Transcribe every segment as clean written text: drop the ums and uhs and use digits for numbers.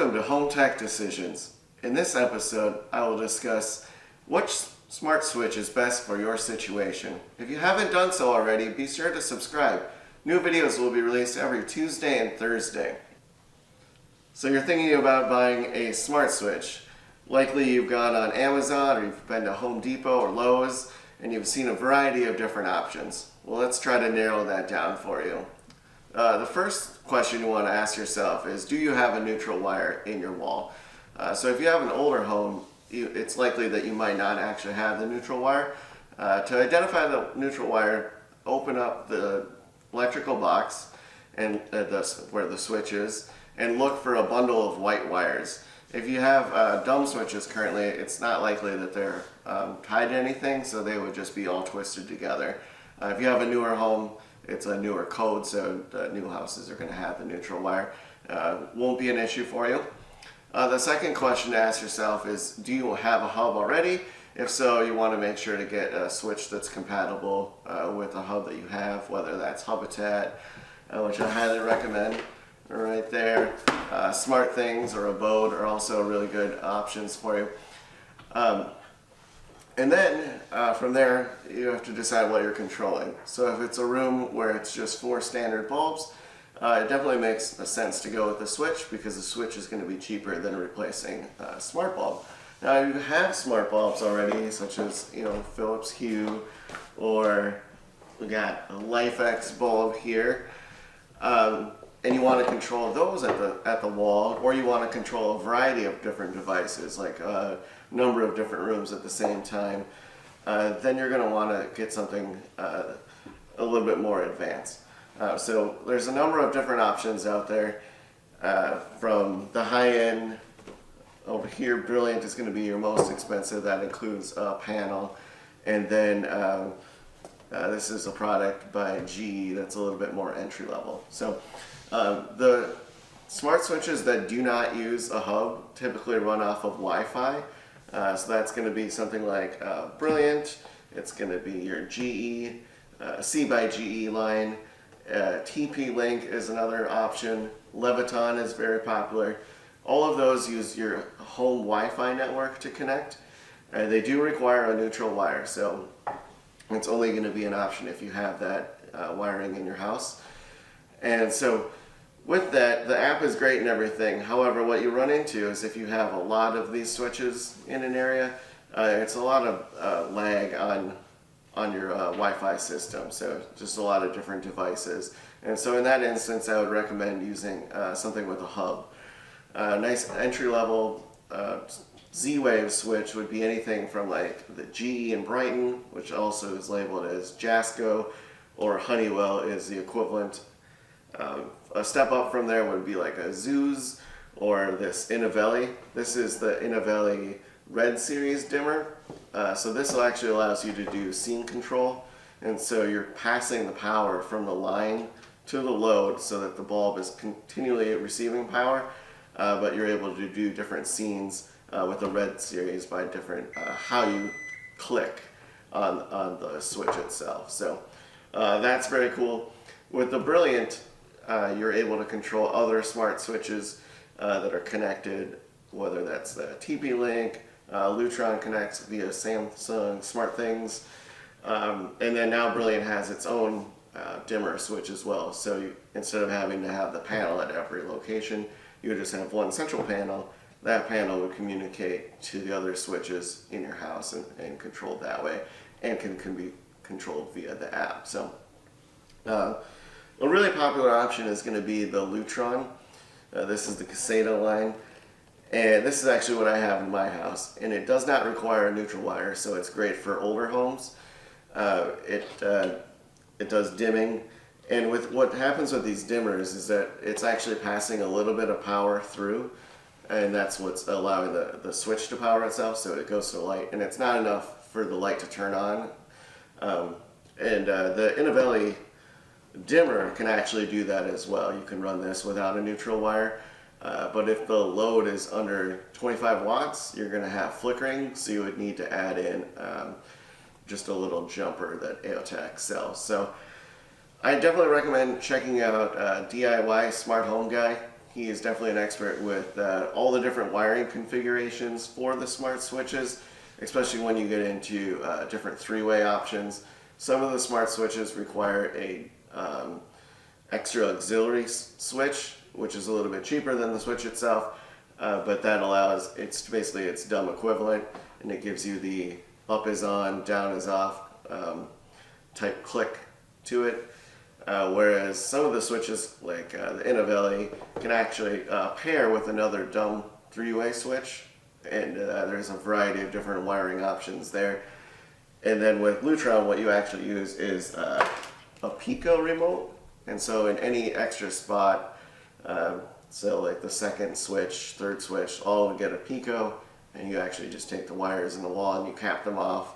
Welcome to Home Tech Decisions. In this episode, I will discuss which smart switch is best for your situation. If you haven't done so already, be sure to subscribe. New videos will be released every Tuesday and Thursday. So you're thinking about buying a smart switch. Likely you've gone on Amazon or you've been to Home Depot or Lowe's and you've seen a variety of different options. Well, let's try to narrow that down for you. The first question you want to ask yourself is, do you have a neutral wire in your wall? So if you have an older home, it's likely that you might not actually have the neutral wire. To identify the neutral wire, open up the electrical box and where the switch is, and look for a bundle of white wires. If you have dumb switches currently, it's not likely that they're tied to anything, so they would just be all twisted together. If you have a newer home, it's a newer code, so the new houses are going to have the neutral wire. Won't be an issue for you. The second question to ask yourself is, do you have a hub already? If so, you want to make sure to get a switch that's compatible with the hub that you have, whether that's Habitat, which I highly recommend. Right there. Smart Things or Abode are also really good options for you. And then from there, you have to decide what you're controlling. So if it's a room where it's just 4 standard bulbs, it definitely makes sense to go with the switch, because the switch is going to be cheaper than replacing a smart bulb. Now, you have smart bulbs already, such as Philips Hue, or we got a LifeX bulb here, and you want to control those at the wall, or you want to control a variety of different devices, like a number of different rooms at the same time. Then you're going to want to get something a little bit more advanced. So there's a number of different options out there, from the high-end. Over here, Brilliant is going to be your most expensive. That includes a panel. And then this is a product by GE that's a little bit more entry level. So the smart switches that do not use a hub typically run off of Wi-Fi. So that's going to be something like Brilliant. It's going to be your GE, C by GE line. TP-Link is another option. Leviton is very popular. All of those use your home Wi-Fi network to connect. They do require a neutral wire, so it's only going to be an option if you have that wiring in your house. And so with that, the app is great and everything. However, what you run into is, if you have a lot of these switches in an area, it's a lot of lag on your Wi-Fi system, so just a lot of different devices. And so in that instance, I would recommend using something with a hub. Nice entry-level Z-Wave switch would be anything from like the GE in Brighton, which also is labeled as Jasco, or Honeywell is the equivalent. A step up from there would be like a Zeus or this Innovelli. This is the Innovelli Red Series dimmer. So this actually allows you to do scene control, and so you're passing the power from the line to the load so that the bulb is continually receiving power, but you're able to do different scenes with the Red Series by different how you click on the switch itself. So that's very cool. With the Brilliant, you're able to control other smart switches that are connected, whether that's the TP-Link, Lutron connects via Samsung Smart Things, and then now Brilliant has its own dimmer switch as well. So instead of having to have the panel at every location, you would just have one central panel. That panel would communicate to the other switches in your house and controlled that way, and can be controlled via the app. So a really popular option is going to be the Lutron. This is the Caseta line. And this is actually what I have in my house, and it does not require a neutral wire, so it's great for older homes. It does dimming, and with what happens with these dimmers is that it's actually passing a little bit of power through, and that's what's allowing the switch to power itself, so it goes to the light, and it's not enough for the light to turn on. The Innovelli dimmer can actually do that as well. You can run this without a neutral wire. But if the load is under 25 watts, you're going to have flickering, so you would need to add in just a little jumper that AOTech sells. So I definitely recommend checking out DIY Smart Home Guy. He is definitely an expert with all the different wiring configurations for the smart switches, especially when you get into different three-way options. Some of the smart switches require a extra auxiliary switch, which is a little bit cheaper than the switch itself, but that allows, it's basically its dumb equivalent, and it gives you the up is on, down is off type click to it. Whereas some of the switches, like the Innovelli, can actually pair with another dumb three-way switch, and there's a variety of different wiring options there. And then with Lutron, what you actually use is a Pico remote, and so in any extra spot, so like the second switch, third switch, all would get a Pico, and you actually just take the wires in the wall and you cap them off,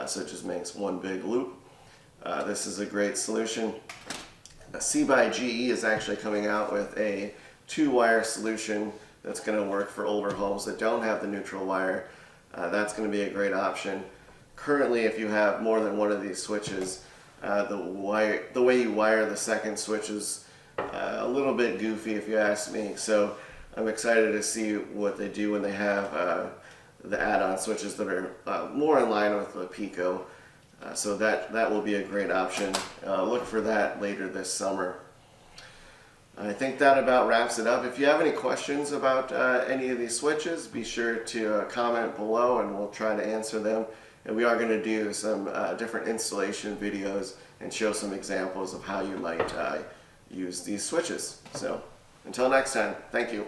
so it just makes one big loop. This is a great solution. C by GE is actually coming out with a 2-wire solution that's going to work for older homes that don't have the neutral wire. That's going to be a great option. Currently, if you have more than one of these switches, the way you wire the second switch is a little bit goofy, if you ask me. So I'm excited to see what they do when they have the add-on switches that are more in line with the Pico. So that will be a great option. Look for that later this summer. I think that about wraps it up. If you have any questions about any of these switches, be sure to comment below and we'll try to answer them. And we are going to do some different installation videos and show some examples of how you might use these switches. So until next time, thank you.